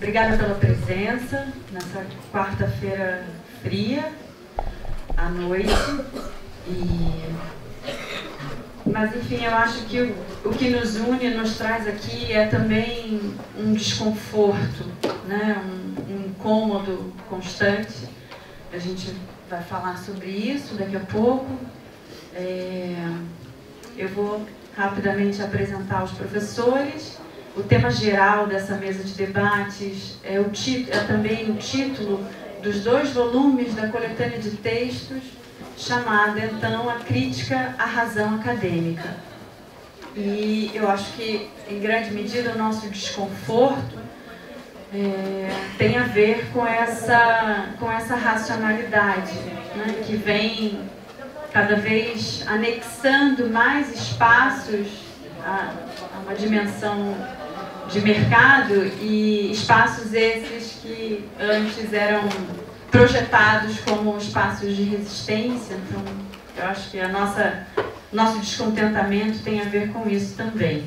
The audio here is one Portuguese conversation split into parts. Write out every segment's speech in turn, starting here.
Obrigada pela presença nessa quarta-feira fria, à noite. Mas, enfim, eu acho que o que nos une, nos traz aqui, é também um desconforto, né? Um incômodo constante. A gente vai falar sobre isso daqui a pouco. Eu vou rapidamente apresentar os professores. O tema geral dessa mesa de debates é também o título dos 2 volumes da coletânea de textos, chamada, então, A Crítica à Razão Acadêmica. E eu acho que, em grande medida, o nosso desconforto tem a ver com essa racionalidade, né, que vem cada vez anexando mais espaços a uma dimensão de mercado, e espaços esses que antes eram projetados como espaços de resistência. Então, eu acho que nosso descontentamento tem a ver com isso também.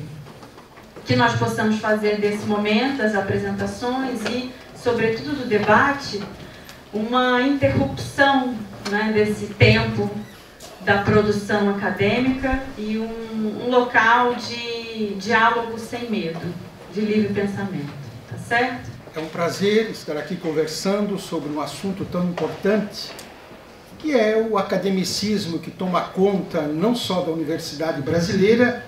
Que nós possamos fazer desse momento, das apresentações e, sobretudo, do debate, uma interrupção, né, desse tempo da produção acadêmica e um local de diálogo sem medo, de livre pensamento. Tá certo? É um prazer estar aqui conversando sobre um assunto tão importante, que é o academicismo que toma conta não só da universidade brasileira,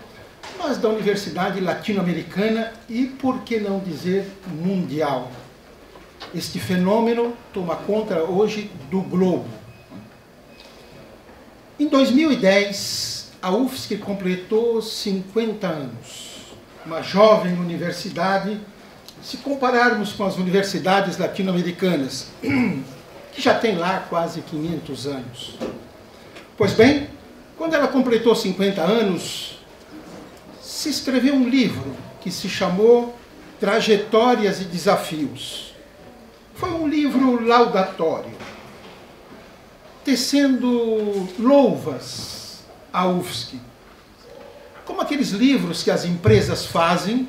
mas da universidade latino-americana e, por que não dizer, mundial. Este fenômeno toma conta hoje do globo. Em 2010, a UFSC completou 50 anos. Uma jovem universidade, se compararmos com as universidades latino-americanas, que já tem lá quase 500 anos. Pois bem, quando ela completou 50 anos, se escreveu um livro que se chamou Trajetórias e Desafios. Foi um livro laudatório, tecendo louvas à UFSC, como aqueles livros que as empresas fazem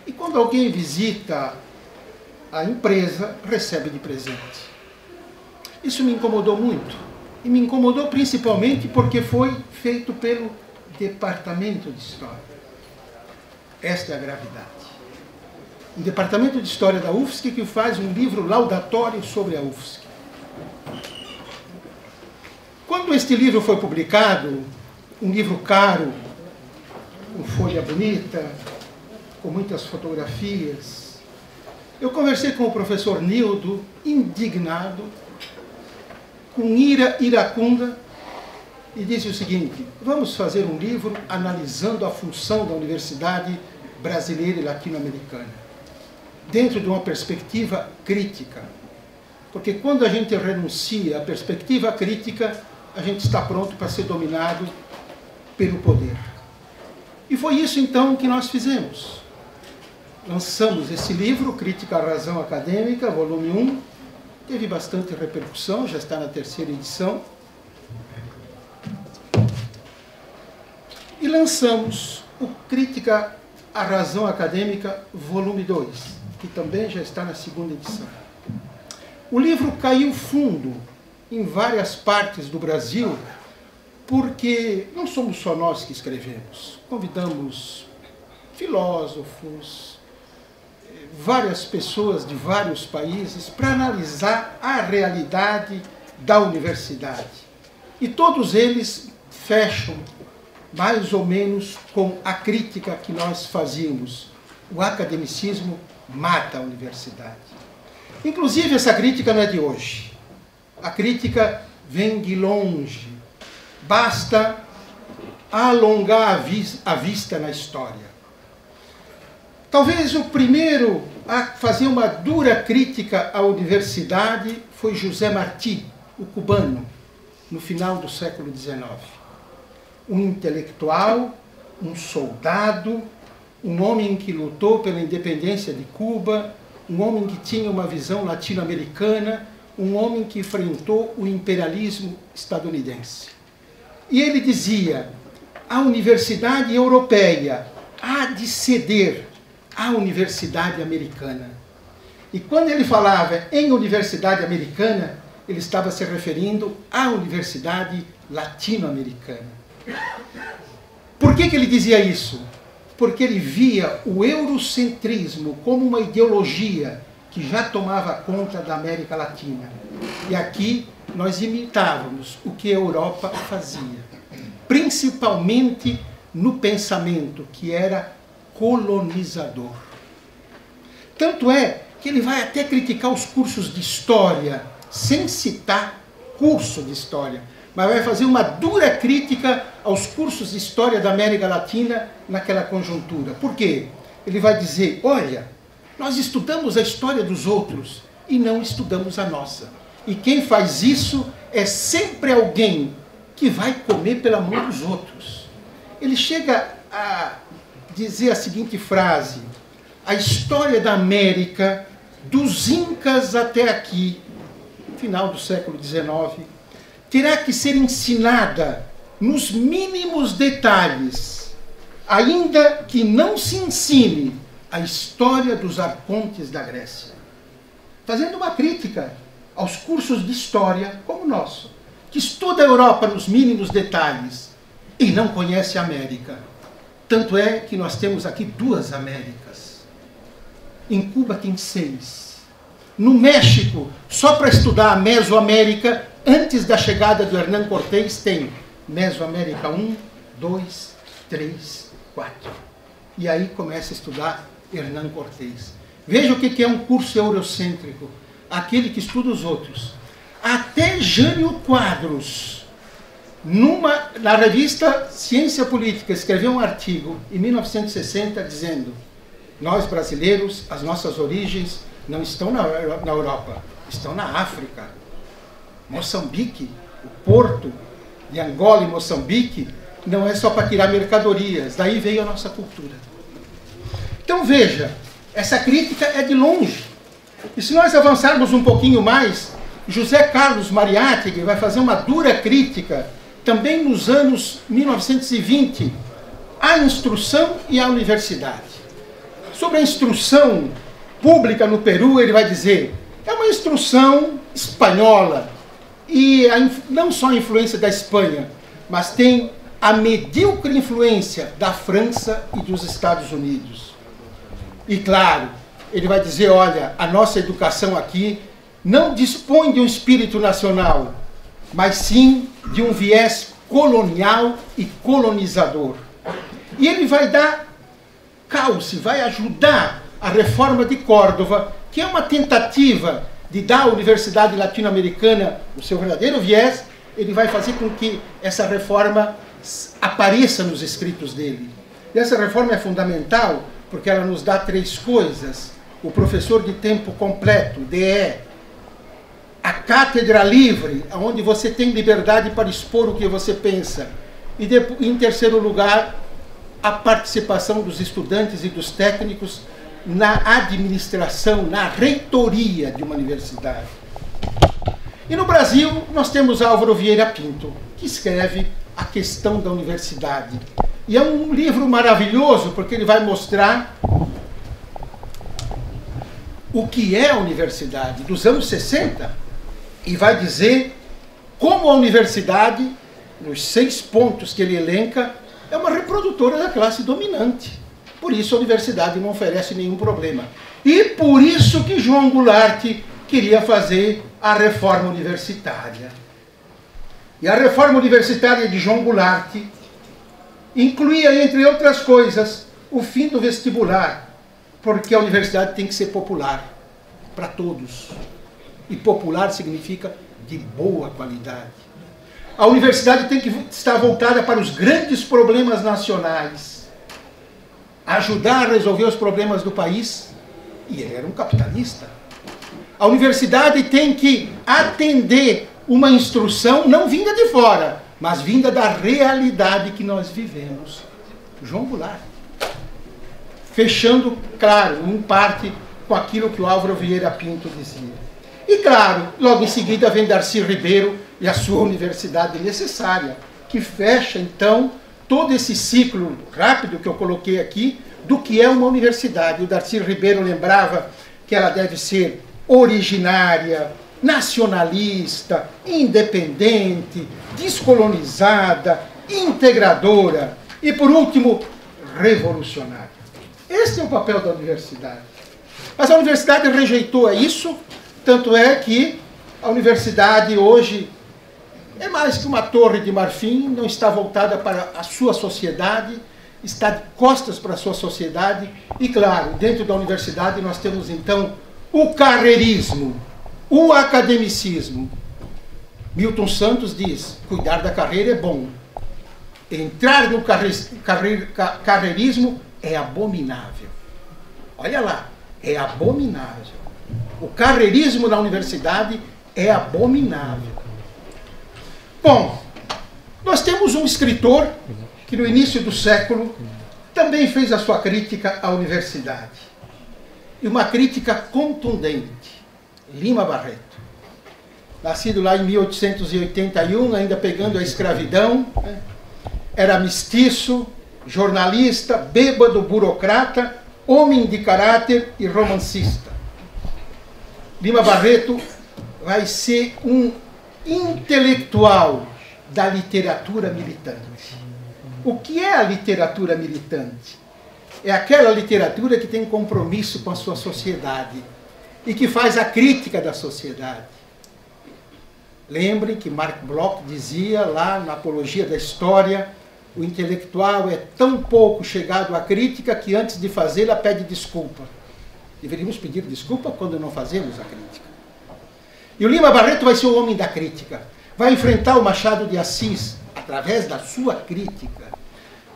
e quando alguém visita a empresa, recebe de presente. Isso me incomodou muito, e me incomodou principalmente porque foi feito pelo Departamento de História. Esta é a gravidade. O Departamento de História da UFSC que faz um livro laudatório sobre a UFSC. Quando este livro foi publicado, um livro caro, com folha bonita, com muitas fotografias, eu conversei com o professor Nildo, indignado, com ira iracunda, e disse o seguinte: vamos fazer um livro analisando a função da universidade brasileira e latino-americana, dentro de uma perspectiva crítica. Porque quando a gente renuncia à perspectiva crítica, a gente está pronto para ser dominado pelo poder. E foi isso então que nós fizemos. Lançamos esse livro, Crítica à Razão Acadêmica, volume 1, teve bastante repercussão, já está na 3ª edição. E lançamos o Crítica à Razão Acadêmica, volume 2, que também já está na 2ª edição. O livro caiu fundo em várias partes do Brasil, porque não somos só nós que escrevemos. Convidamos filósofos, várias pessoas de vários países para analisar a realidade da universidade. E todos eles fecham mais ou menos com a crítica que nós fazíamos. O academicismo mata a universidade. Inclusive, essa crítica não é de hoje. A crítica vem de longe. Basta alongar a vista na história. Talvez o primeiro a fazer uma dura crítica à universidade foi José Martí, o cubano, no final do século XIX. Um intelectual, um soldado, um homem que lutou pela independência de Cuba, um homem que tinha uma visão latino-americana, um homem que enfrentou o imperialismo estadunidense. E ele dizia: a universidade europeia há de ceder à universidade americana. E quando ele falava em universidade americana, ele estava se referindo à universidade latino-americana. Por que ele dizia isso? Porque ele via o eurocentrismo como uma ideologia que já tomava conta da América Latina. E aqui nós imitávamos o que a Europa fazia, principalmente no pensamento que era colonizador. Tanto é que ele vai até criticar os cursos de história, sem citar curso de história, mas vai fazer uma dura crítica aos cursos de história da América Latina naquela conjuntura. Por quê? Ele vai dizer, olha, nós estudamos a história dos outros e não estudamos a nossa. E quem faz isso é sempre alguém que vai comer pela mão dos outros. Ele chega a dizer a seguinte frase: a história da América, dos Incas até aqui, final do século XIX, terá que ser ensinada nos mínimos detalhes, ainda que não se ensine a história dos arcontes da Grécia. Fazendo uma crítica aos cursos de história como o nosso, que estuda a Europa nos mínimos detalhes e não conhece a América. Tanto é que nós temos aqui 2 Américas. Em Cuba tem 6. No México, só para estudar a Mesoamérica, antes da chegada do Hernán Cortés, tem Mesoamérica 1, 2, 3, 4. E aí começa a estudar Hernán Cortés. Veja o que é um curso eurocêntrico, aquele que estuda os outros. Até Jânio Quadros, na revista Ciência Política, escreveu um artigo em 1960 dizendo: nós brasileiros, as nossas origens não estão na Europa, estão na África. Moçambique, o porto de Angola e Moçambique, não é só para tirar mercadorias, daí veio a nossa cultura. Então veja, essa crítica é de longe. E se nós avançarmos um pouquinho mais, José Carlos Mariátegui vai fazer uma dura crítica, também nos anos 1920, à instrução e à universidade. Sobre a instrução pública no Peru, ele vai dizer, é uma instrução espanhola, e não só a influência da Espanha, mas tem a medíocre influência da França e dos Estados Unidos. E claro, ele vai dizer, olha, a nossa educação aqui não dispõe de um espírito nacional, mas sim de um viés colonial e colonizador. E ele vai dar cauce, vai ajudar a reforma de Córdoba, que é uma tentativa de dar à Universidade Latino-Americana o seu verdadeiro viés. Ele vai fazer com que essa reforma apareça nos escritos dele. E essa reforma é fundamental porque ela nos dá 3 coisas: o professor de tempo completo, DE, a cátedra livre, onde você tem liberdade para expor o que você pensa, e em terceiro lugar, a participação dos estudantes e dos técnicos na administração, na reitoria de uma universidade. E no Brasil, nós temos Álvaro Vieira Pinto, que escreve A Questão da Universidade. E é um livro maravilhoso, porque ele vai mostrar o que é a universidade dos anos 60, e vai dizer como a universidade, nos 6 pontos que ele elenca, é uma reprodutora da classe dominante. Por isso a universidade não oferece nenhum problema. E por isso que João Goulart queria fazer a reforma universitária. E a reforma universitária de João Goulart incluía, entre outras coisas, o fim do vestibular, porque a universidade tem que ser popular, para todos. E popular significa de boa qualidade. A universidade tem que estar voltada para os grandes problemas nacionais, ajudar a resolver os problemas do país, e ele era um capitalista. A universidade tem que atender uma instrução não vinda de fora, mas vinda da realidade que nós vivemos. João Goulart. Fechando, claro, em parte com aquilo que o Álvaro Vieira Pinto dizia. E claro, logo em seguida vem Darcy Ribeiro e a sua Universidade Necessária, que fecha então todo esse ciclo rápido que eu coloquei aqui do que é uma universidade. O Darcy Ribeiro lembrava que ela deve ser originária, nacionalista, independente, descolonizada, integradora e, por último, revolucionária. Esse é o papel da universidade. Mas a universidade rejeitou isso, tanto é que a universidade hoje é mais que uma torre de marfim, não está voltada para a sua sociedade, está de costas para a sua sociedade. E, claro, dentro da universidade nós temos, então, o carreirismo, o academicismo. Milton Santos diz, cuidar da carreira é bom. Entrar no carreirismo é abominável. Olha lá, é abominável. O carreirismo na universidade é abominável. Bom, nós temos um escritor que no início do século também fez a sua crítica à universidade. E uma crítica contundente. Lima Barreto. Nascido lá em 1881, ainda pegando a escravidão, né? Era mestiço, jornalista, bêbado, burocrata, homem de caráter e romancista. Lima Barreto vai ser um intelectual da literatura militante. O que é a literatura militante? É aquela literatura que tem compromisso com a sua sociedade e que faz a crítica da sociedade. Lembrem que Marc Bloch dizia lá na Apologia da História: o intelectual é tão pouco chegado à crítica que antes de fazê-la pede desculpa. Deveríamos pedir desculpa quando não fazemos a crítica. E o Lima Barreto vai ser o homem da crítica. Vai enfrentar o Machado de Assis através da sua crítica.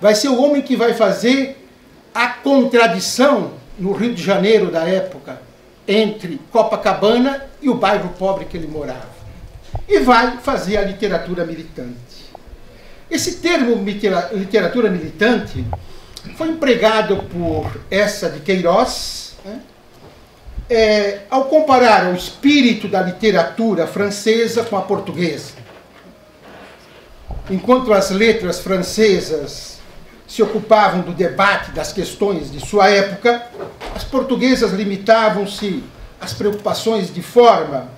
Vai ser o homem que vai fazer a contradição no Rio de Janeiro da época entre Copacabana e o bairro pobre que ele morava. E vai fazer a literatura militante. Esse termo literatura militante foi empregado por Eça de Queiroz, né? Ao comparar o espírito da literatura francesa com a portuguesa. Enquanto as letras francesas se ocupavam do debate das questões de sua época, as portuguesas limitavam-se às preocupações de forma,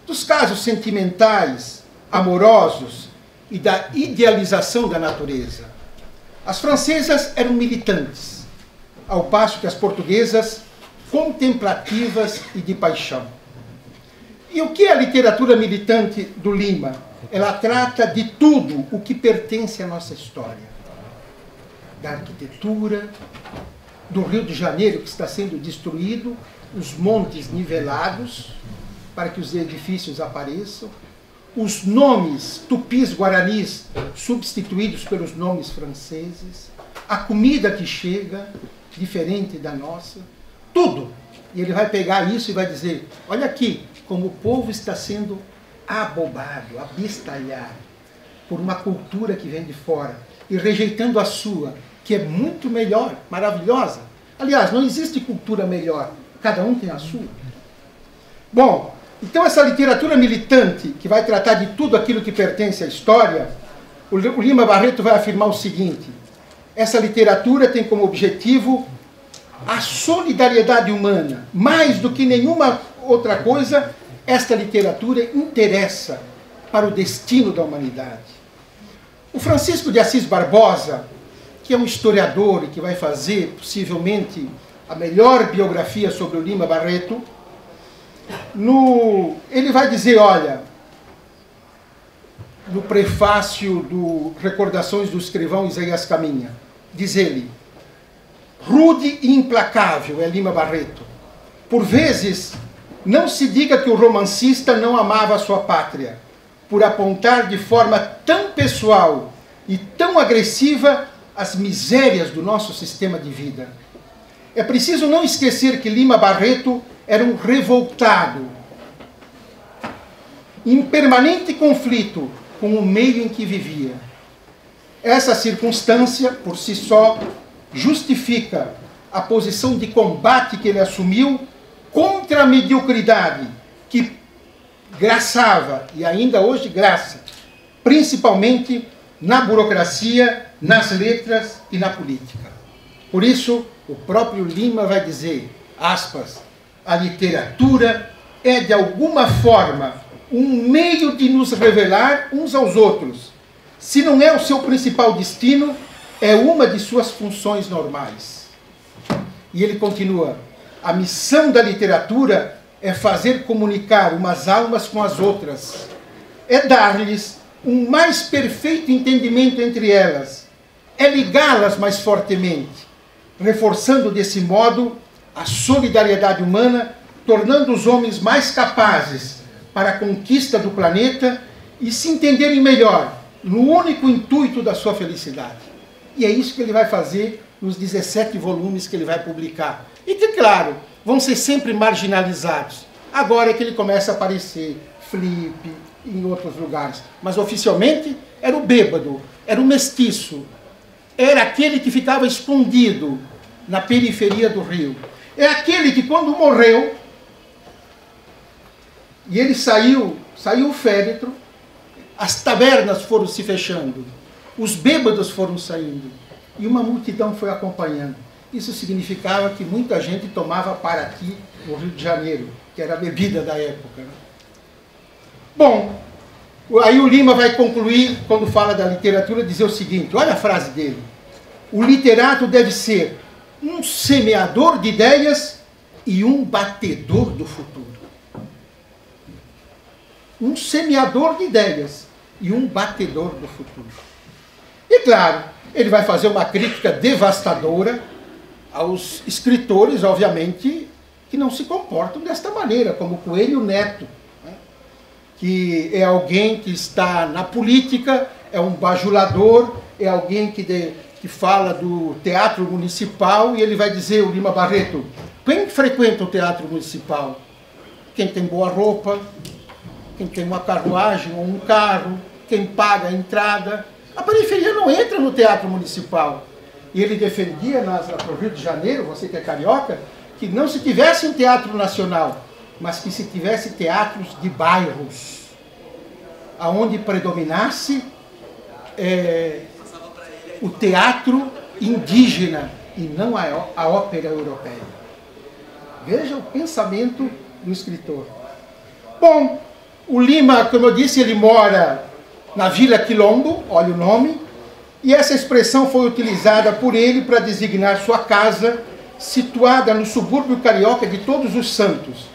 dos casos sentimentais, amorosos e da idealização da natureza. As francesas eram militantes, ao passo que as portuguesas contemplativas e de paixão. E o que é a literatura militante do Lima? Ela trata de tudo o que pertence à nossa história. Da arquitetura, do Rio de Janeiro que está sendo destruído, os montes nivelados para que os edifícios apareçam, os nomes tupis guaranis substituídos pelos nomes franceses, a comida que chega, diferente da nossa, tudo. E ele vai pegar isso e vai dizer, olha aqui, como o povo está sendo abobado, abestalhado por uma cultura que vem de fora e rejeitando a sua, que é muito melhor, maravilhosa. Aliás, não existe cultura melhor, cada um tem a sua. Bom, então essa literatura militante, que vai tratar de tudo aquilo que pertence à história, o Lima Barreto vai afirmar o seguinte: essa literatura tem como objetivo a solidariedade humana. Mais do que nenhuma outra coisa, esta literatura interessa para o destino da humanidade. O Francisco de Assis Barbosa, que é um historiador e que vai fazer, possivelmente, a melhor biografia sobre o Lima Barreto, ele vai dizer, olha, no prefácio do Recordações do Escrivão Isaías Caminha, diz ele, rude e implacável é Lima Barreto. Por vezes, não se diga que o romancista não amava a sua pátria, por apontar de forma tão pessoal e tão agressiva as misérias do nosso sistema de vida. É preciso não esquecer que Lima Barreto era um revoltado, em permanente conflito com o meio em que vivia. Essa circunstância, por si só, justifica a posição de combate que ele assumiu contra a mediocridade que graçava, e ainda hoje graça, principalmente na burocracia, nas letras e na política. Por isso, o próprio Lima vai dizer, aspas, A literatura é, de alguma forma, um meio de nos revelar uns aos outros. Se não é o seu principal destino, é uma de suas funções normais. E ele continua: a missão da literatura é fazer comunicar umas almas com as outras, é dar-lhes um mais perfeito entendimento entre elas, é ligá-las mais fortemente, reforçando desse modo a solidariedade humana, tornando os homens mais capazes para a conquista do planeta e se entenderem melhor no único intuito da sua felicidade. E é isso que ele vai fazer nos 17 volumes que ele vai publicar. E que, claro, vão ser sempre marginalizados. Agora é que ele começa a aparecer, Flipe, em outros lugares. Mas oficialmente era o bêbado, era o mestiço, era aquele que ficava escondido na periferia do rio. É aquele que, quando morreu, e ele saiu o féretro, as tabernas foram se fechando, os bêbados foram saindo, e uma multidão foi acompanhando. Isso significava que muita gente tomava Paraty no Rio de Janeiro, que era a bebida da época. Bom, aí o Lima vai concluir, quando fala da literatura, dizer o seguinte, olha a frase dele: o literato deve ser um semeador de ideias e um batedor do futuro. Um semeador de ideias e um batedor do futuro. E claro, ele vai fazer uma crítica devastadora aos escritores, obviamente, que não se comportam desta maneira, como Coelho Neto, né? Que é alguém que está na política, é um bajulador, é alguém que fala do teatro municipal, e ele vai dizer, o Lima Barreto, quem frequenta o teatro municipal? Quem tem boa roupa, quem tem uma carruagem ou um carro, quem paga a entrada. A periferia não entra no teatro municipal. E ele defendia no Rio de Janeiro, você que é carioca, que não se tivesse um teatro nacional, mas que se tivesse teatros de bairros, aonde predominasse o teatro indígena e não a ópera europeia. Veja o pensamento do escritor. Bom, o Lima, como eu disse, ele mora na Vila Quilombo, olha o nome, e essa expressão foi utilizada por ele para designar sua casa, situada no subúrbio carioca de Todos os Santos.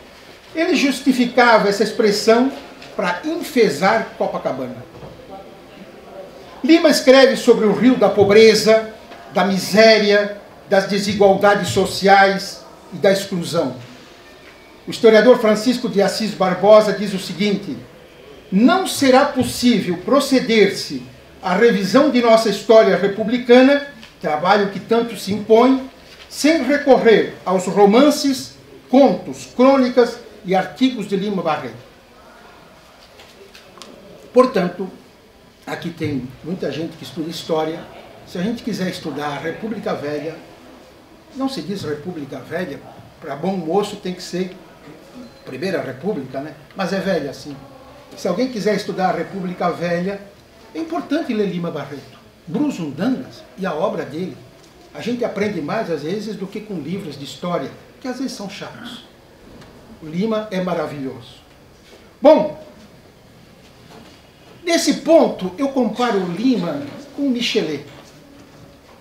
Ele justificava essa expressão para enfezar Copacabana. Lima escreve sobre o rio da pobreza, da miséria, das desigualdades sociais e da exclusão. O historiador Francisco de Assis Barbosa diz o seguinte: não será possível proceder-se à revisão de nossa história republicana, trabalho que tanto se impõe, sem recorrer aos romances, contos, crônicas e artigos de Lima Barreto. Portanto, aqui tem muita gente que estuda história. Se a gente quiser estudar a República Velha, não se diz República Velha, para bom moço tem que ser Primeira República, né? Mas é velha assim. Se alguém quiser estudar a República Velha, é importante ler Lima Barreto, Brus Undangas e a obra dele. A gente aprende mais, às vezes, do que com livros de história, que às vezes são chatos. O Lima é maravilhoso. Bom, nesse ponto, eu comparo o Lima com o Michelet.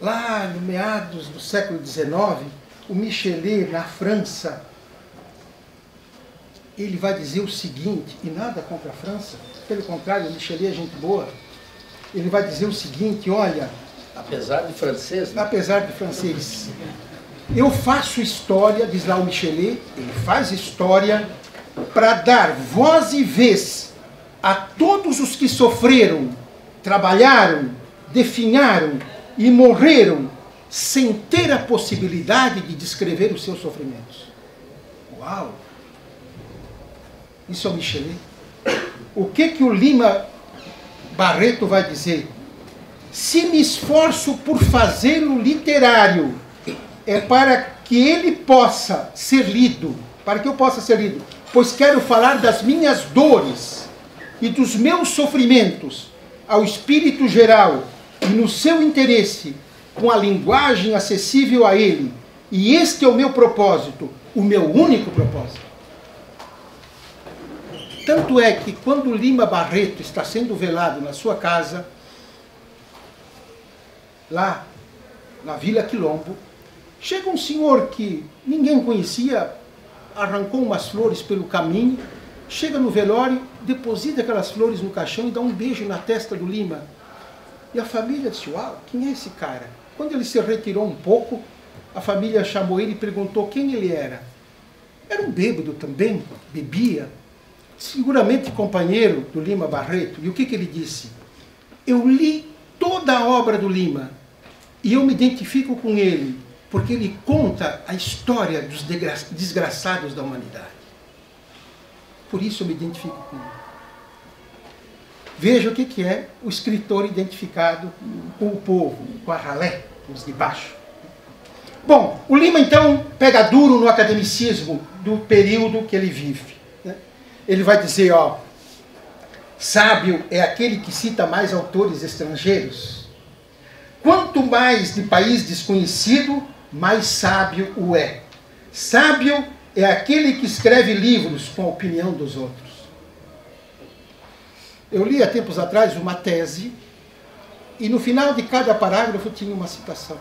Lá no meados do século XIX, o Michelet, na França, ele vai dizer o seguinte, e nada contra a França, pelo contrário, o Michelet é gente boa. Ele vai dizer o seguinte, olha... Apesar de francês? Né? Apesar de francês. Eu faço história, diz lá o Michelet, ele faz história para dar voz e vez a todos os que sofreram, trabalharam, definharam e morreram sem ter a possibilidade de descrever os seus sofrimentos. Uau! Isso é o Michelet. O que o Lima Barreto vai dizer? Se me esforço por fazê-lo literário, é para que ele possa ser lido, para que eu possa ser lido, pois quero falar das minhas dores e dos meus sofrimentos ao espírito geral e no seu interesse, com a linguagem acessível a ele. E este é o meu propósito, o meu único propósito. Tanto é que quando Lima Barreto está sendo velado na sua casa, lá na Vila Quilombo, chega um senhor que ninguém conhecia, arrancou umas flores pelo caminho, chega no velório, deposita aquelas flores no caixão e dá um beijo na testa do Lima. E a família disse, uau, quem é esse cara? Quando ele se retirou um pouco, a família chamou ele e perguntou quem ele era. Era um bêbado também, bebia, seguramente companheiro do Lima Barreto. E o que ele disse? Eu li toda a obra do Lima e eu me identifico com ele, porque ele conta a história dos desgraçados da humanidade. Por isso eu me identifico com ele. Veja o que é o escritor identificado com o povo, com a ralé, os de baixo. Bom, o Lima então pega duro no academicismo do período que ele vive. Né? Ele vai dizer, ó, sábio é aquele que cita mais autores estrangeiros. Quanto mais de país desconhecido, mais sábio o é. Sábio é aquele que escreve livros com a opinião dos outros. Eu li há tempos atrás uma tese, e no final de cada parágrafo tinha uma citação,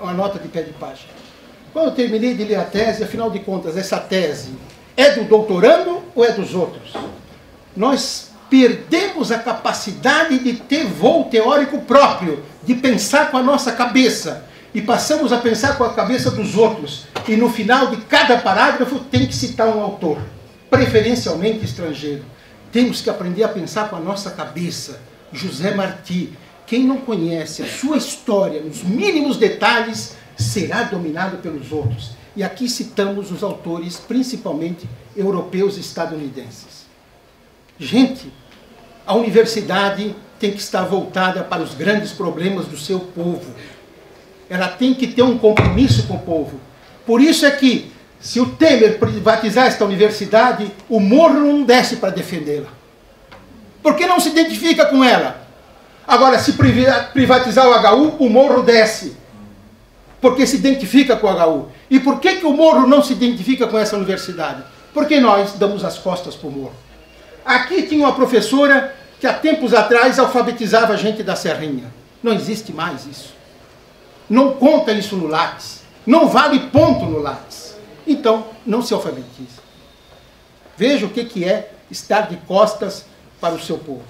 uma nota de pé de página. Quando eu terminei de ler a tese, afinal de contas, essa tese é do doutorando ou é dos outros? Nós perdemos a capacidade de ter voo teórico próprio, de pensar com a nossa cabeça, e passamos a pensar com a cabeça dos outros. E no final de cada parágrafo tem que citar um autor, preferencialmente estrangeiro. Temos que aprender a pensar com a nossa cabeça. José Martí, quem não conhece a sua história nos mínimos detalhes, será dominado pelos outros. E aqui citamos os autores, principalmente europeus e estadunidenses. Gente, a universidade tem que estar voltada para os grandes problemas do seu povo. Ela tem que ter um compromisso com o povo. Por isso é que, se o Temer privatizar esta universidade, o Moro não desce para defendê-la. Porque não se identifica com ela. Agora, se privatizar o HU, o Moro desce. Porque se identifica com o HU. E por que o Moro não se identifica com essa universidade? Porque nós damos as costas para o Moro. Aqui tinha uma professora que há tempos atrás alfabetizava a gente da Serrinha. Não existe mais isso. Não conta isso no Lattes. Não vale ponto no Lattes. Então, não se alfabetiza. Veja o que é estar de costas para o seu povo.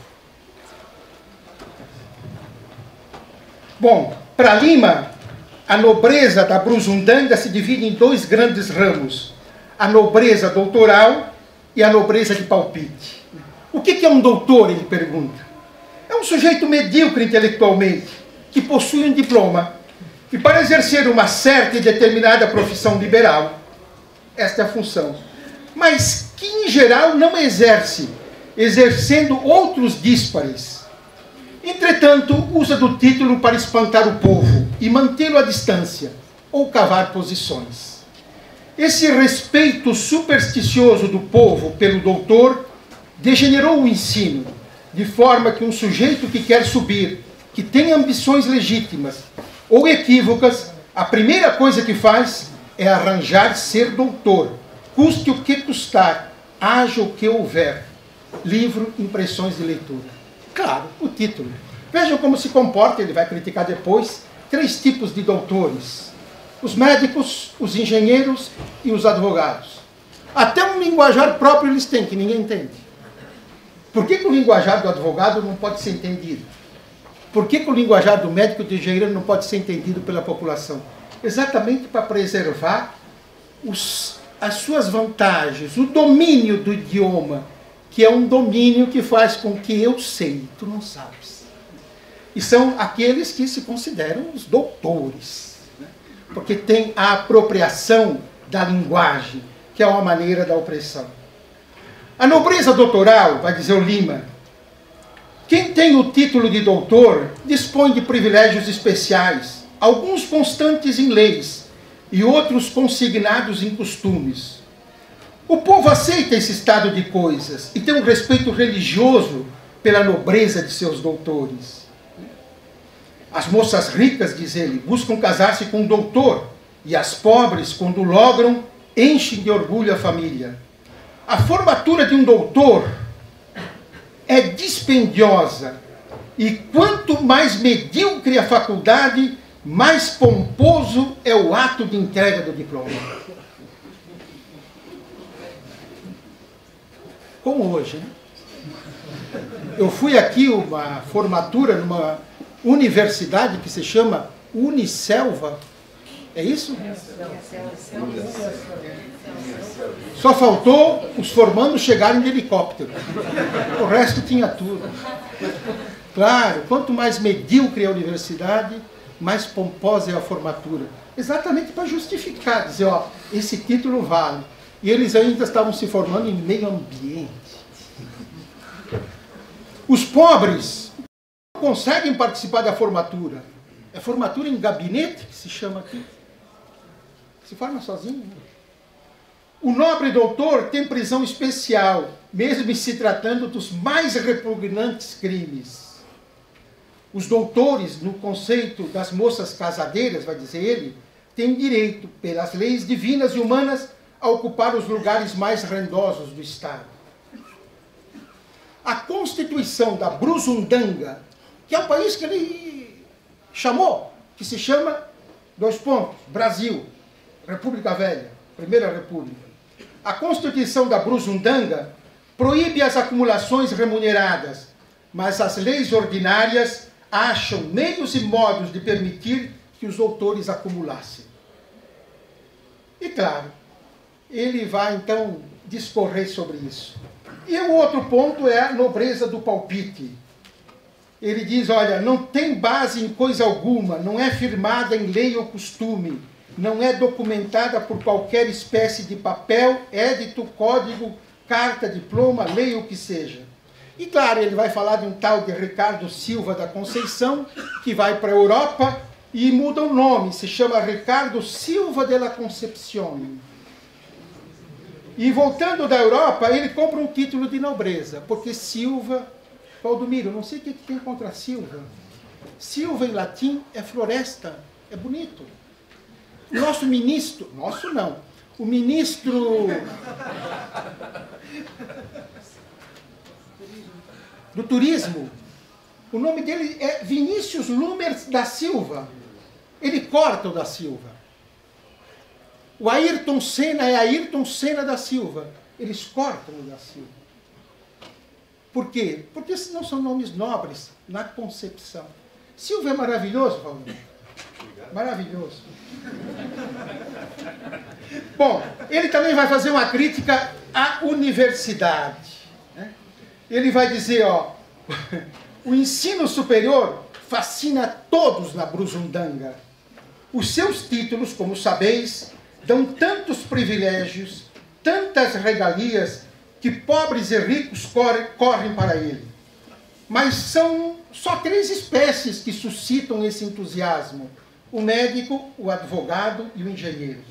Bom, para Lima, a nobreza da Brusundanga se divide em dois grandes ramos. A nobreza doutoral e a nobreza de palpite. O que é um doutor, ele pergunta? É um sujeito medíocre intelectualmente, que possui um diploma, e para exercer uma certa e determinada profissão liberal, esta é a função, mas que em geral não exerce, exercendo outros díspares. Entretanto, usa do título para espantar o povo e mantê-lo à distância, ou cavar posições. Esse respeito supersticioso do povo pelo doutor degenerou o ensino, de forma que um sujeito que quer subir, que tem ambições legítimas ou equívocas, a primeira coisa que faz é arranjar ser doutor, custe o que custar, haja o que houver. Livro, impressões de leitura. Claro, o título. Vejam como se comporta, ele vai criticar depois, 3 tipos de doutores. Os médicos, os engenheiros e os advogados. Até um linguajar próprio eles têm, que ninguém entende. Por que o linguajar do advogado não pode ser entendido? Por que o linguajar do médico e do engenheiro não pode ser entendido pela população? Exatamente para preservar as suas vantagens, o domínio do idioma, que é um domínio que faz com que eu sei, tu não sabes. E são aqueles que se consideram os doutores, né? Porque tem a apropriação da linguagem, que é uma maneira da opressão. A nobreza doutoral, vai dizer o Lima, quem tem o título de doutor dispõe de privilégios especiais, alguns constantes em leis e outros consignados em costumes. O povo aceita esse estado de coisas e tem um respeito religioso pela nobreza de seus doutores. As moças ricas, diz ele, buscam casar-se com um doutor, e as pobres, quando logram, enchem de orgulho a família. A formatura de um doutor é dispendiosa, e quanto mais medíocre a faculdade, mais pomposo é o ato de entrega do diploma. Como hoje, né? Eu fui aqui uma formatura numa universidade que se chama Unicelva. É isso? Só faltou os formandos chegarem de helicóptero. O resto tinha tudo. Claro, quanto mais medíocre é a universidade, mais pomposa é a formatura. Exatamente para justificar, dizer, ó, esse título vale. E eles ainda estavam se formando em meio ambiente. Os pobres não conseguem participar da formatura. É formatura em gabinete, que se chama aqui. Se forma sozinho. Né? O nobre doutor tem prisão especial, mesmo se tratando dos mais repugnantes crimes. Os doutores, no conceito das moças casadeiras, vai dizer ele, têm direito, pelas leis divinas e humanas, a ocupar os lugares mais rendosos do Estado. A Constituição da Brusundanga, que é o país que ele chamou, que se chama, Brasil, República Velha, Primeira República. A Constituição da Brusundanga proíbe as acumulações remuneradas, mas as leis ordinárias acham meios e modos de permitir que os doutores acumulassem. E claro, ele vai então discorrer sobre isso. E o outro ponto é a nobreza do palpite. Ele diz, olha, não tem base em coisa alguma, não é firmada em lei ou costume, não é documentada por qualquer espécie de papel, édito, código, carta, diploma, lei ou que seja. E claro, ele vai falar de um tal de Ricardo Silva da Conceição, que vai para a Europa e muda o nome, se chama Ricardo Silva de la Concepción. E voltando da Europa, ele compra um título de nobreza, porque Silva, Valdomiro, não sei o que tem contra Silva. Silva em latim é floresta, é bonito. O nosso ministro, nosso não, o ministro do turismo, o nome dele é Vinícius Lumers da Silva. Ele corta o da Silva. O Ayrton Senna é Ayrton Senna da Silva. Eles cortam o da Silva. Por quê? Porque não são nomes nobres na concepção. Silva é maravilhoso, Paulo. Maravilhoso. Bom, ele também vai fazer uma crítica à universidade. Né? Ele vai dizer, ó, o ensino superior fascina todos na Brusundanga. Os seus títulos, como sabeis, dão tantos privilégios, tantas regalias, que pobres e ricos correm para ele. Mas são só 3 espécies que suscitam esse entusiasmo: o médico, o advogado e o engenheiro.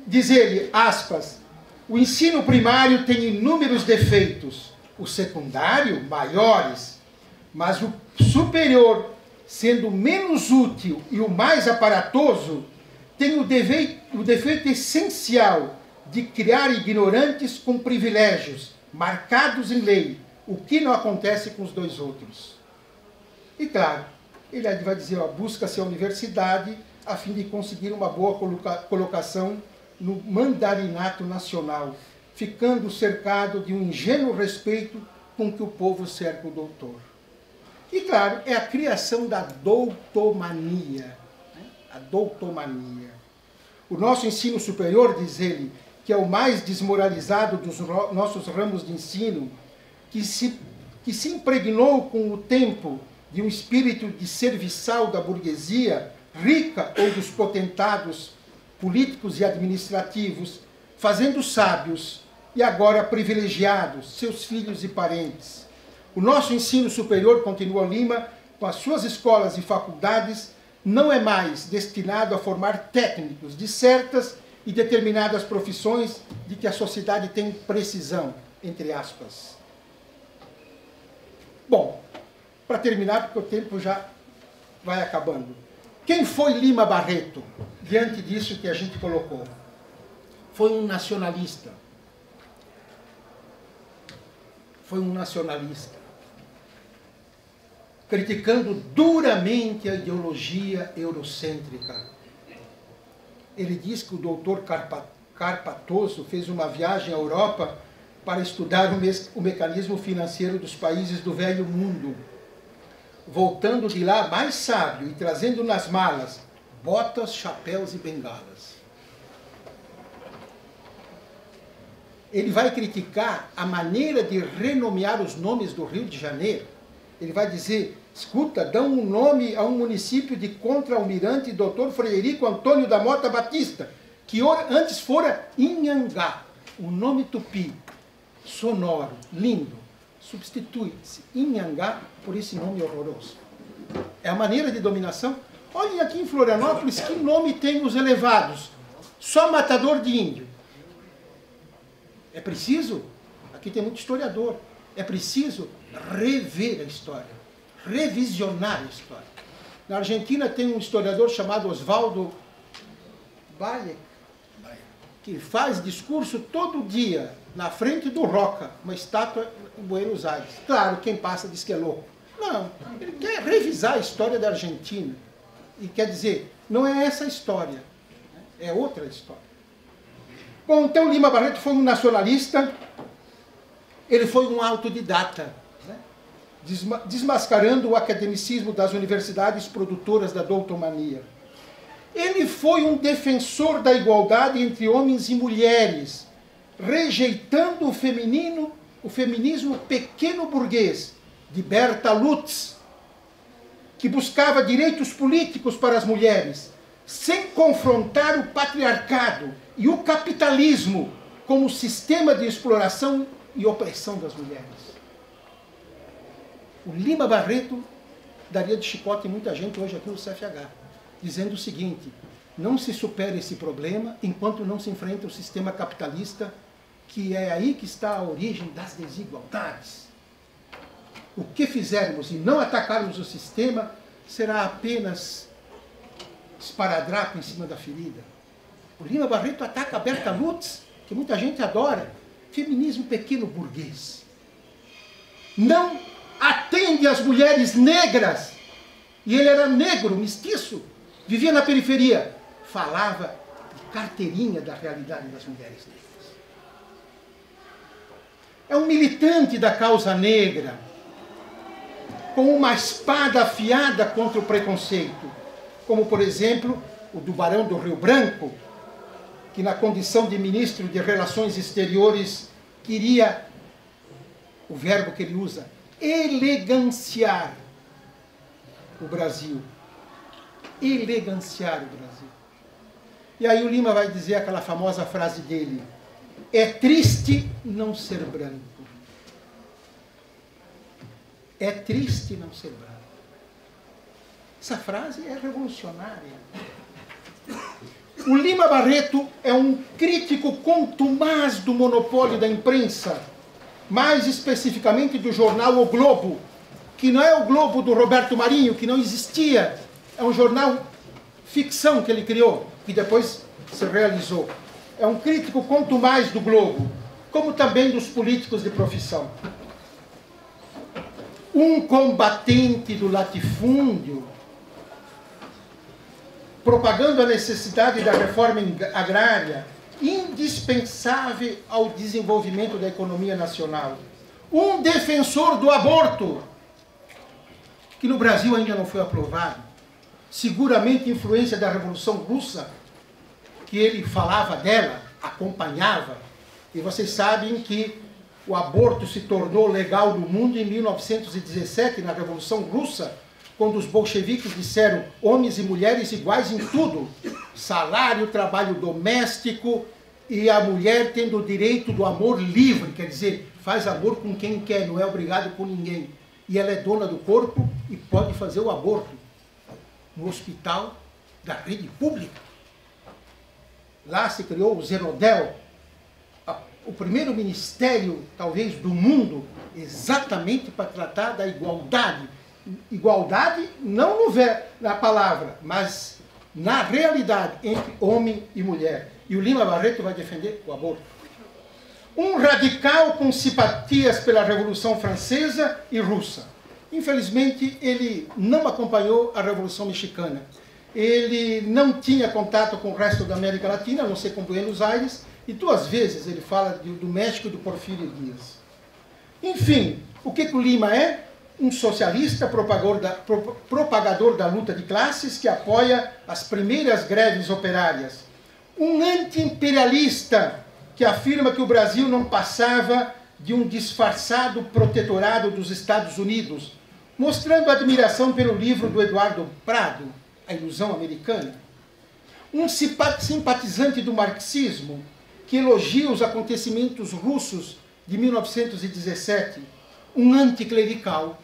Diz ele, aspas, o ensino primário tem inúmeros defeitos, o secundário, maiores, mas o superior, sendo menos útil e o mais aparatoso, tem o defeito essencial de criar ignorantes com privilégios, marcados em lei, o que não acontece com os 2 outros. E claro, ele vai dizer, ó, busca-se a universidade a fim de conseguir uma boa colocação no mandarinato nacional, ficando cercado de um ingênuo respeito com que o povo cerca o doutor. E claro, é a criação da doutomania. Né? A doutomania. O nosso ensino superior, diz ele, que é o mais desmoralizado dos nossos ramos de ensino, que se impregnou com o tempo de um espírito de serviçal da burguesia, rica ou dos potentados políticos e administrativos, fazendo sábios e agora privilegiados seus filhos e parentes. O nosso ensino superior, continua Lima, com as suas escolas e faculdades, não é mais destinado a formar técnicos de certas e determinadas profissões de que a sociedade tem precisão, entre aspas. Bom, para terminar, porque o tempo já vai acabando. Quem foi Lima Barreto, diante disso que a gente colocou? Foi um nacionalista. Foi um nacionalista, criticando duramente a ideologia eurocêntrica. Ele diz que o doutor Carpatoso fez uma viagem à Europa para estudar o mecanismo financeiro dos países do velho mundo, voltando de lá mais sábio e trazendo nas malas botas, chapéus e bengalas. Ele vai criticar a maneira de renomear os nomes do Rio de Janeiro. Ele vai dizer, escuta, dão um nome a um município de Contra-Almirante Dr. Frederico Antônio da Mota Batista, que antes fora Inhangá, um nome tupi, sonoro, lindo. Substitui-se Inhangá por esse nome horroroso. É a maneira de dominação. Olhem aqui em Florianópolis, que nome tem os elevados? Só matador de índio. É preciso, aqui tem muito historiador, é preciso rever a história, revisionar a história. Na Argentina tem um historiador chamado Osvaldo Bayer, que faz discurso todo dia na frente do Roca, uma estátua em Buenos Aires. Claro, quem passa diz que é louco. Não, ele quer revisar a história da Argentina. E quer dizer, não é essa a história, é outra história. Bom, então Lima Barreto foi um nacionalista, ele foi um autodidata, né? Desmascarando o academicismo das universidades produtoras da doutomania. Ele foi um defensor da igualdade entre homens e mulheres, rejeitando o feminismo pequeno burguês, de Berta Lutz, que buscava direitos políticos para as mulheres, sem confrontar o patriarcado e o capitalismo como sistema de exploração e opressão das mulheres. O Lima Barreto daria de chicote em muita gente hoje aqui no CFH, dizendo o seguinte, não se supera esse problema enquanto não se enfrenta o sistema capitalista, que é aí que está a origem das desigualdades. O que fizermos e não atacarmos o sistema será apenas esparadrapo em cima da ferida. O Lima Barreto ataca a Berta Lutz, que muita gente adora, feminismo pequeno burguês. Não atende às mulheres negras. E ele era negro, mestiço, vivia na periferia. Falava de carteirinha da realidade das mulheres negras. É um militante da causa negra, com uma espada afiada contra o preconceito, como, por exemplo, o do Barão do Rio Branco, que na condição de ministro de Relações Exteriores queria, o verbo que ele usa, eleganciar o Brasil. Eleganciar o Brasil. E aí o Lima vai dizer aquela famosa frase dele, é triste não ser branco. É triste não ser branco. Essa frase é revolucionária. O Lima Barreto é um crítico contumaz do monopólio da imprensa, mais especificamente do jornal O Globo, que não é o Globo do Roberto Marinho, que não existia, é um jornal ficção que ele criou, que depois se realizou. É um crítico contumaz do Globo, como também dos políticos de profissão. Um combatente do latifúndio, propagando a necessidade da reforma agrária, indispensável ao desenvolvimento da economia nacional. Um defensor do aborto, que no Brasil ainda não foi aprovado, seguramente influência da Revolução Russa, que ele falava dela, acompanhava, e vocês sabem que o aborto se tornou legal no mundo em 1917, na Revolução Russa, quando os bolcheviques disseram homens e mulheres iguais em tudo, salário, trabalho doméstico, e a mulher tendo o direito do amor livre, quer dizer, faz amor com quem quer, não é obrigado por ninguém. E ela é dona do corpo e pode fazer o aborto no hospital da rede pública. Lá se criou o Zenodel, o primeiro ministério, talvez, do mundo, exatamente para tratar da igualdade igualdade não na palavra, mas na realidade entre homem e mulher. E o Lima Barreto vai defender o aborto. Um radical com simpatias pela Revolução Francesa e Russa. Infelizmente, ele não acompanhou a Revolução Mexicana. Ele não tinha contato com o resto da América Latina, a não ser com Buenos Aires, e 2 vezes ele fala do México e do Porfírio Dias. Enfim, o que o Lima é? Um socialista propagador da luta de classes que apoia as primeiras greves operárias. Um anti-imperialista que afirma que o Brasil não passava de um disfarçado protetorado dos Estados Unidos, mostrando admiração pelo livro do Eduardo Prado, A Ilusão Americana. Um simpatizante do marxismo que elogia os acontecimentos russos de 1917. Um anticlerical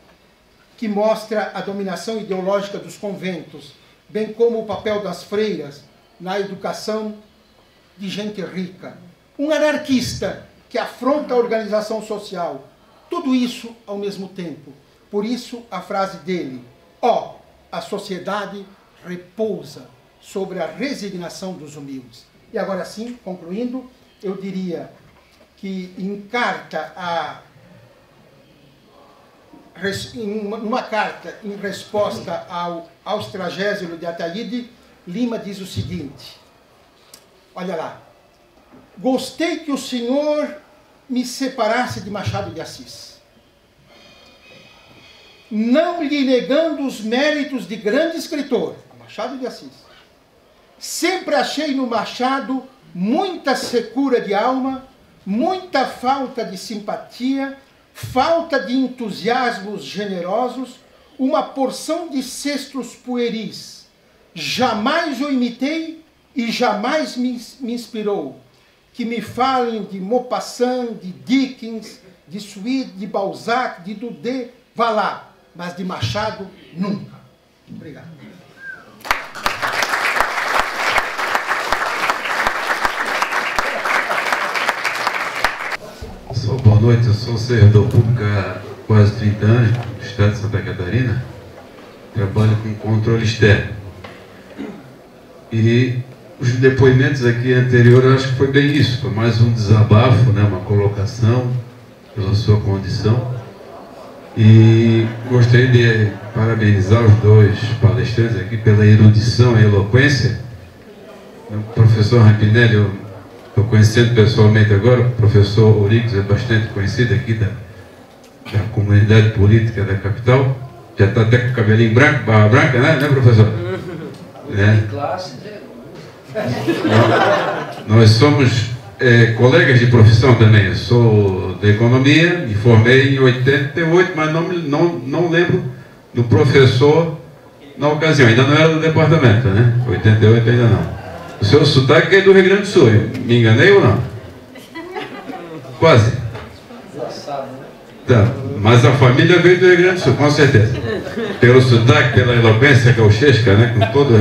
que mostra a dominação ideológica dos conventos, bem como o papel das freiras na educação de gente rica. Um anarquista que afronta a organização social. Tudo isso ao mesmo tempo. Por isso a frase dele: a sociedade repousa sobre a resignação dos humildes. E agora sim, concluindo, eu diria que numa carta em resposta ao Austragésilo de Ataíde, Lima diz o seguinte, olha lá: gostei que o senhor me separasse de Machado de Assis, não lhe negando os méritos de grande escritor, Machado de Assis. Sempre achei no Machado muita secura de alma, muita falta de simpatia, falta de entusiasmos generosos, uma porção de cestos pueris. Jamais o imitei e jamais me inspirou. Que me falem de Maupassant, de Dickens, de Swift, de Balzac, de Daudet, vá lá, mas de Machado, nunca. Obrigado. Boa noite, eu sou servidor público há quase 30 anos no estado de Santa Catarina. Trabalho com controle externo. E os depoimentos aqui anteriores, eu acho que foi bem isso. Foi mais um desabafo, né, uma colocação pela sua condição. E gostaria de parabenizar os 2 palestrantes aqui pela erudição e eloquência. O professor Rampinelli, eu estou conhecendo pessoalmente agora, o professor Ourix é bastante conhecido aqui da comunidade política da capital. Já está até com o cabelinho branco, barba branca, né professor? Em classe, Nós somos colegas de profissão também. Eu sou da economia, me formei em 88, mas não lembro do professor na ocasião. Ainda não era do departamento, né? 88 ainda não. O seu sotaque é do Rio Grande do Sul. Me enganei ou não? Quase. Tá. Mas a família veio do Rio Grande do Sul, com certeza. Pelo sotaque, pela eloquência gauchesca, né? Com todo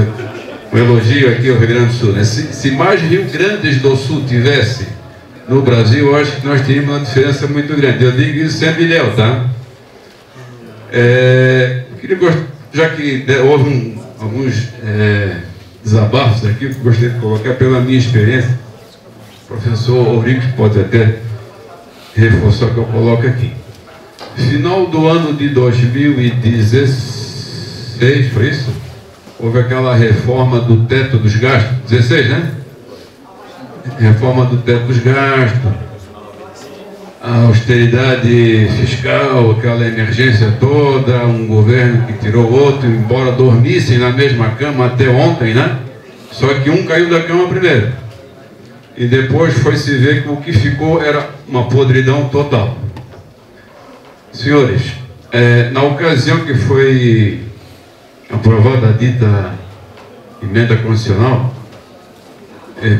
o elogio aqui ao Rio Grande do Sul, né? Se mais Rio Grandes do Sul tivesse no Brasil, eu acho que nós teríamos uma diferença muito grande. Eu digo isso sem bilhão, tá? Já que houve alguns desabafos aqui, eu gostaria de colocar pela minha experiência. O professor Ourix pode até reforçar o que eu coloco aqui. Final do ano de 2016, foi isso? Houve aquela reforma do teto dos gastos, 16, né? Reforma do teto dos gastos, a austeridade fiscal, aquela emergência toda, um governo que tirou outro, embora dormissem na mesma cama até ontem, né? Só que um caiu da cama primeiro. E depois foi se ver que o que ficou era uma podridão total. Senhores, na ocasião que foi aprovada a dita emenda constitucional,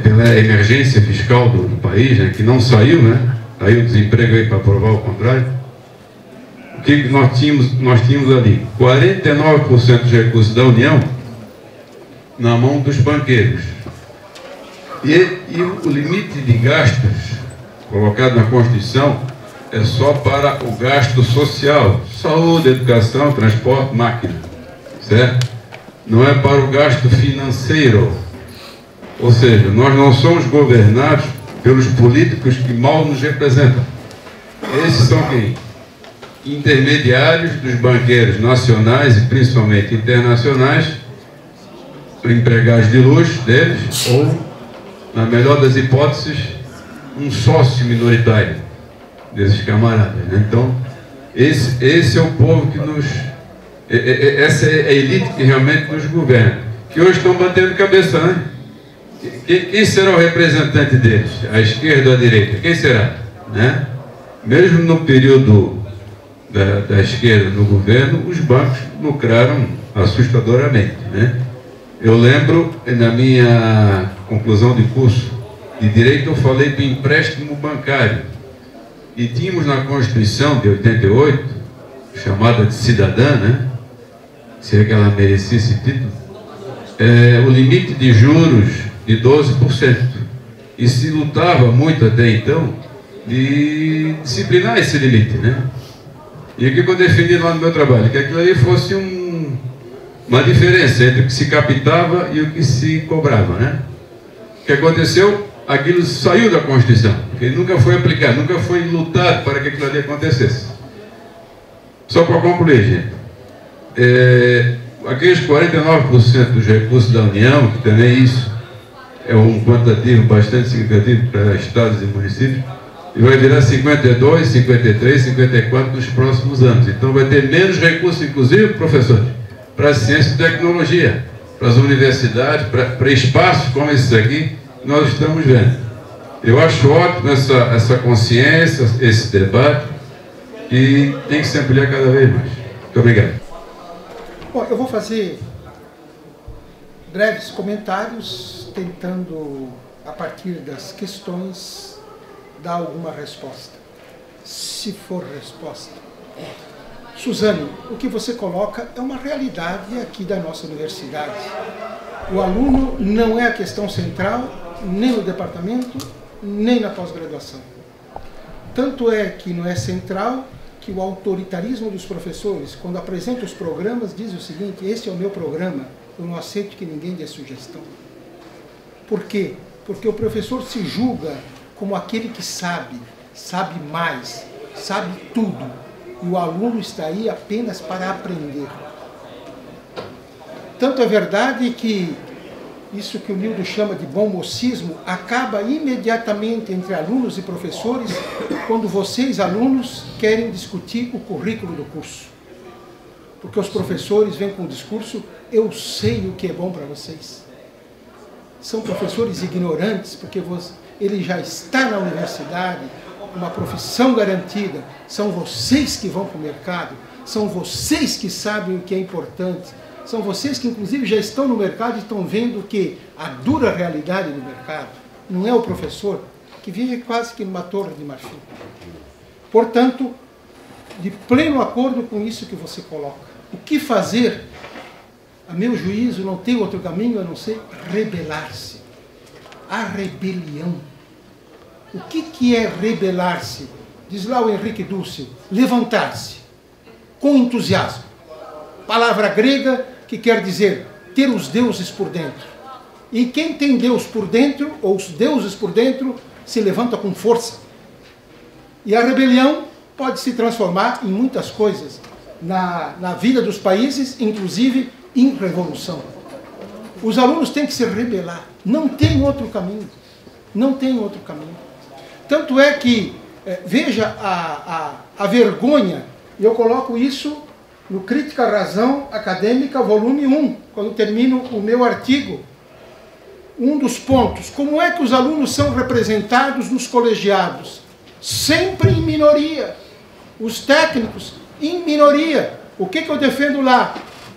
pela emergência fiscal do país, né, que não saiu, né? Saiu o desemprego aí para provar o contrário. O que nós tínhamos ali? 49% dos recursos da União na mão dos banqueiros. E o limite de gastos colocado na Constituição é só para o gasto social, saúde, educação, transporte, máquina, certo? Não é para o gasto financeiro. Ou seja, nós não somos governados pelos políticos que mal nos representam. Esses são quem? Intermediários dos banqueiros nacionais e principalmente internacionais, empregados de luxo deles, ou, na melhor das hipóteses, um sócio minoritário desses camaradas, né? Então, esse é o povo que nos... Essa é a elite que realmente nos governa, que hoje estão batendo cabeça, né? Quem será o representante deles? A esquerda ou a direita? Quem será? Né? Mesmo no período da esquerda no governo, os bancos lucraram assustadoramente, né? Eu lembro, na minha conclusão de curso de Direito, eu falei do empréstimo bancário. E tínhamos na Constituição de 88, chamada de cidadã, né? Se é que ela merecia esse título, o limite de juros de 12%. E se lutava muito até então de disciplinar esse limite, né? E o que eu defendi lá no meu trabalho? Que aquilo ali fosse uma diferença entre o que se captava e o que se cobrava, né? O que aconteceu? Aquilo saiu da Constituição, porque nunca foi aplicado, nunca foi lutado para que aquilo ali acontecesse. Só para concluir, gente, aqueles 49% dos recursos da União, que também isso é um quantitativo bastante significativo para estados e municípios, e vai virar 52, 53, 54 nos próximos anos. Então vai ter menos recursos, inclusive, professores, para a ciência e tecnologia, para as universidades, para espaços como esse aqui, nós estamos vendo. Eu acho ótimo essa consciência, esse debate, e tem que se ampliar cada vez mais. Muito obrigado. Bom, eu vou fazer breves comentários, tentando, a partir das questões, dar alguma resposta. Se for resposta. Suzane, o que você coloca é uma realidade aqui da nossa universidade. O aluno não é a questão central, nem no departamento, nem na pós-graduação. Tanto é que não é central que o autoritarismo dos professores, quando apresenta os programas, diz o seguinte: este é o meu programa, eu não aceito que ninguém dê sugestão. Por quê? Porque o professor se julga como aquele que sabe mais, sabe tudo, e o aluno está aí apenas para aprender. Tanto é verdade que isso que o Nildo chama de bom mocismo acaba imediatamente entre alunos e professores quando vocês, alunos, querem discutir o currículo do curso. Porque os professores vêm com o discurso: eu sei o que é bom para vocês. São professores ignorantes, porque ele já está na universidade, uma profissão garantida. São vocês que vão para o mercado, são vocês que sabem o que é importante. São vocês que, inclusive, já estão no mercado e estão vendo que a dura realidade do mercado não é o professor, que vive quase que numa torre de marfim. Portanto, de pleno acordo com isso que você coloca. O que fazer? A meu juízo, não tem outro caminho a não ser rebelar-se. A rebelião. O que é rebelar-se? Diz lá o Henrique Dúcio: levantar-se com entusiasmo. Palavra grega que quer dizer ter os deuses por dentro. E quem tem Deus por dentro, ou os deuses por dentro, se levanta com força. E a rebelião pode se transformar em muitas coisas na vida dos países, inclusive em revolução. Os alunos têm que se rebelar. Não tem outro caminho. Não tem outro caminho. Tanto é que, veja a vergonha, e eu coloco isso no Crítica à Razão Acadêmica, volume 1, quando termino o meu artigo. Um dos pontos: como é que os alunos são representados nos colegiados? Sempre em minoria. Os técnicos, em minoria. O que eu defendo lá?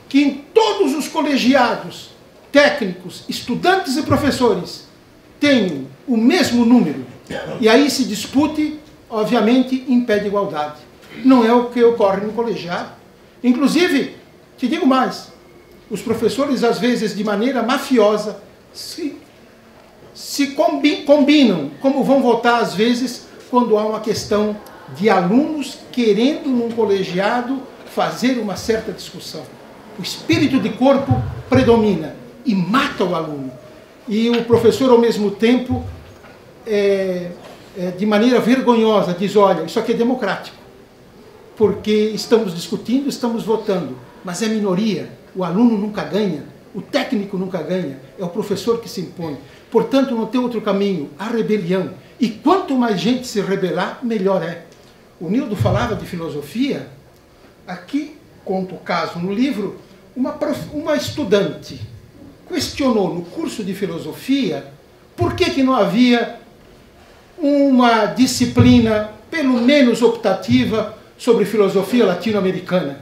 Que em todos os colegiados, técnicos, estudantes e professores, tenham o mesmo número. E aí se dispute, obviamente, em pé de igualdade. Não é o que ocorre no colegiado. Inclusive, te digo mais, os professores, às vezes, de maneira mafiosa, se combinam como vão votar, às vezes, quando há uma questão de alunos querendo, num colegiado, fazer uma certa discussão. O espírito de corpo predomina e mata o aluno. E o professor, ao mesmo tempo, de maneira vergonhosa, diz, olha, isso aqui é democrático, porque estamos discutindo, estamos votando, mas é minoria, o aluno nunca ganha, o técnico nunca ganha, é o professor que se impõe. Portanto, não tem outro caminho, a rebelião. E quanto mais gente se rebelar, melhor é. O Nildo falava de filosofia, aqui, conto o caso no livro, uma estudante questionou no curso de filosofia por que não havia uma disciplina, pelo menos optativa, sobre filosofia latino-americana.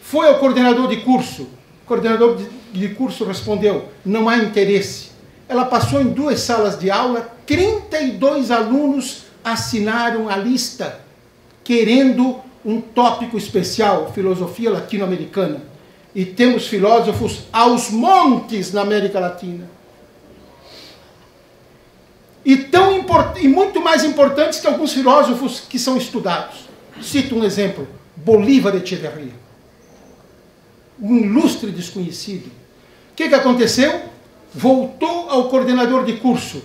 Foi ao coordenador de curso. O coordenador de curso respondeu, não há interesse. Ela passou em 2 salas de aula, 32 alunos assinaram a lista, querendo um tópico especial, filosofia latino-americana. E temos filósofos aos montes na América Latina. E muito mais importantes que alguns filósofos que são estudados. Cito um exemplo, Bolívar Echeverría. Um ilustre desconhecido. O que aconteceu? Voltou ao coordenador de curso,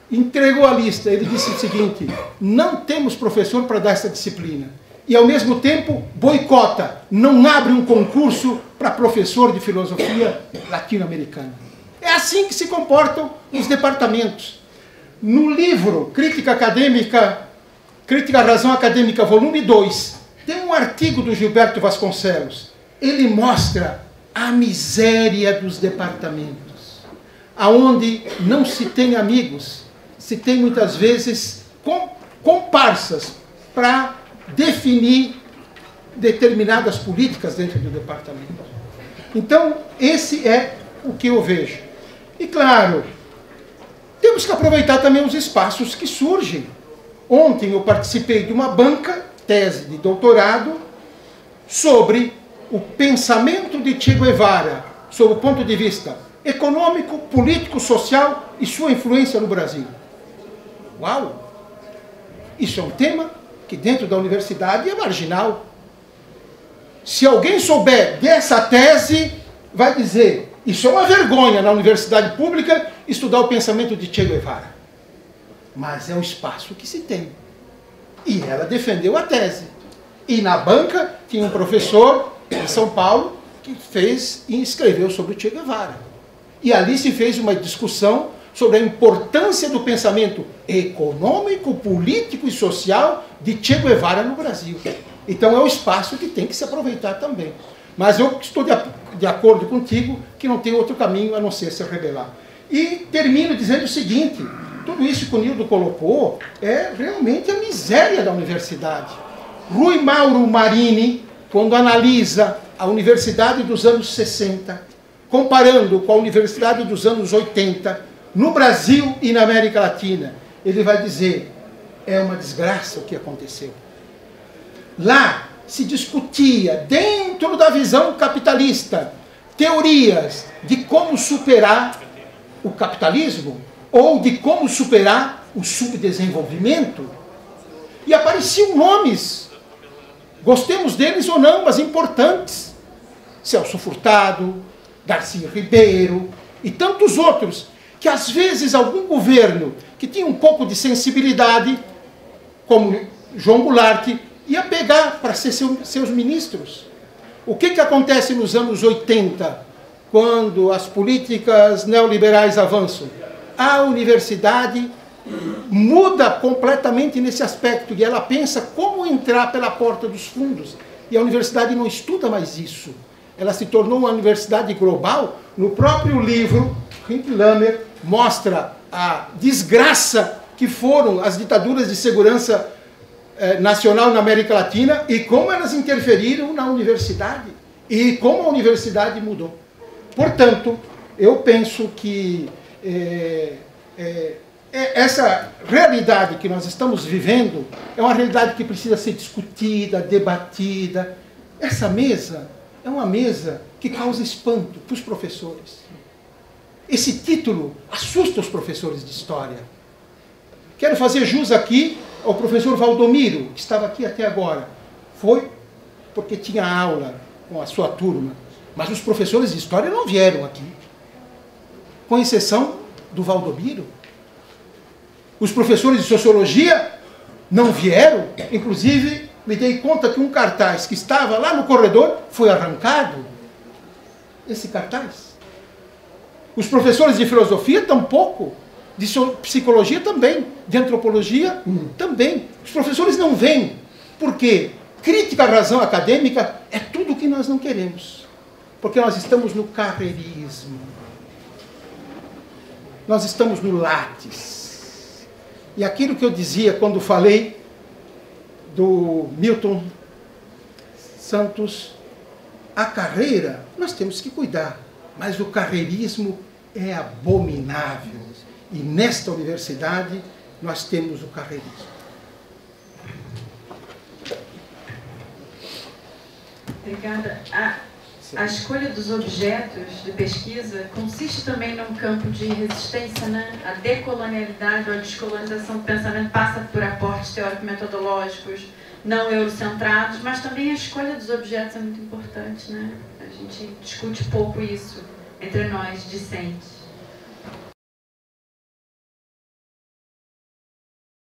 entregou a lista, ele disse o seguinte, não temos professor para dar essa disciplina. E, ao mesmo tempo, boicota, não abre um concurso para professor de filosofia latino-americana. É assim que se comportam os departamentos. No livro Crítica à Razão Acadêmica, volume 2, tem um artigo do Gilberto Vasconcelos. Ele mostra a miséria dos departamentos, aonde não se tem amigos, se tem muitas vezes comparsas para definir determinadas políticas dentro do departamento. Então, esse é o que eu vejo. E, claro, temos que aproveitar também os espaços que surgem. Ontem eu participei de uma banca, tese de doutorado, sobre o pensamento de Che Guevara, sob o ponto de vista econômico, político, social e sua influência no Brasil. Uau! Isso é um tema que dentro da universidade é marginal. Se alguém souber dessa tese, vai dizer, isso é uma vergonha na universidade pública estudar o pensamento de Che Guevara. Mas é um espaço que se tem. E ela defendeu a tese. E na banca tinha um professor de São Paulo que fez e escreveu sobre o Che Guevara. E ali se fez uma discussão sobre a importância do pensamento econômico, político e social de Che Guevara no Brasil. Então é um espaço que tem que se aproveitar também. Mas eu estou de acordo contigo que não tem outro caminho a não ser se rebelar. E termino dizendo o seguinte, tudo isso que o Nildo colocou é realmente a miséria da universidade. Rui Mauro Marini, quando analisa a universidade dos anos 60, comparando com a universidade dos anos 80, no Brasil e na América Latina, ele vai dizer, é uma desgraça o que aconteceu. Lá se discutia, dentro da visão capitalista, teorias de como superar o capitalismo ou de como superar o subdesenvolvimento. E apareciam nomes, gostemos deles ou não, mas importantes. Celso Furtado, Darcy Ribeiro e tantos outros, que às vezes algum governo que tinha um pouco de sensibilidade, como João Goulart, ia pegar para ser seus ministros. O que acontece nos anos 80, quando as políticas neoliberais avançam? A universidade muda completamente nesse aspecto, e ela pensa como entrar pela porta dos fundos. E a universidade não estuda mais isso. Ela se tornou uma universidade global. No próprio livro, Henk Lammer mostra a desgraça que foram as ditaduras de segurança nacional na América Latina e como elas interferiram na universidade e como a universidade mudou. Portanto, eu penso que essa realidade que nós estamos vivendo é uma realidade que precisa ser discutida, debatida. Essa mesa é uma mesa que causa espanto para os professores. Esse título assusta os professores de história. Quero fazer jus aqui O professor Valdomiro, que estava aqui até agora, foi porque tinha aula com a sua turma. Mas os professores de história não vieram aqui. Com exceção do Valdomiro. Os professores de sociologia não vieram. Inclusive, me dei conta que um cartaz que estava lá no corredor foi arrancado. Esse cartaz. Os professores de filosofia tampouco. De psicologia também. De antropologia também. Os professores não vêm. Por quê? Crítica à razão acadêmica é tudo o que nós não queremos. Porque nós estamos no carreirismo. Nós estamos no látis. E aquilo que eu dizia quando falei do Milton Santos, a carreira, nós temos que cuidar. Mas o carreirismo é abominável. E nesta universidade, nós temos o carreirismo. Obrigada. A escolha dos objetos de pesquisa consiste também num campo de resistência, né? A decolonialidade ou a descolonização do pensamento passa por aportes teórico-metodológicos não eurocentrados, mas também a escolha dos objetos é muito importante, né? A gente discute pouco isso entre nós, discentes.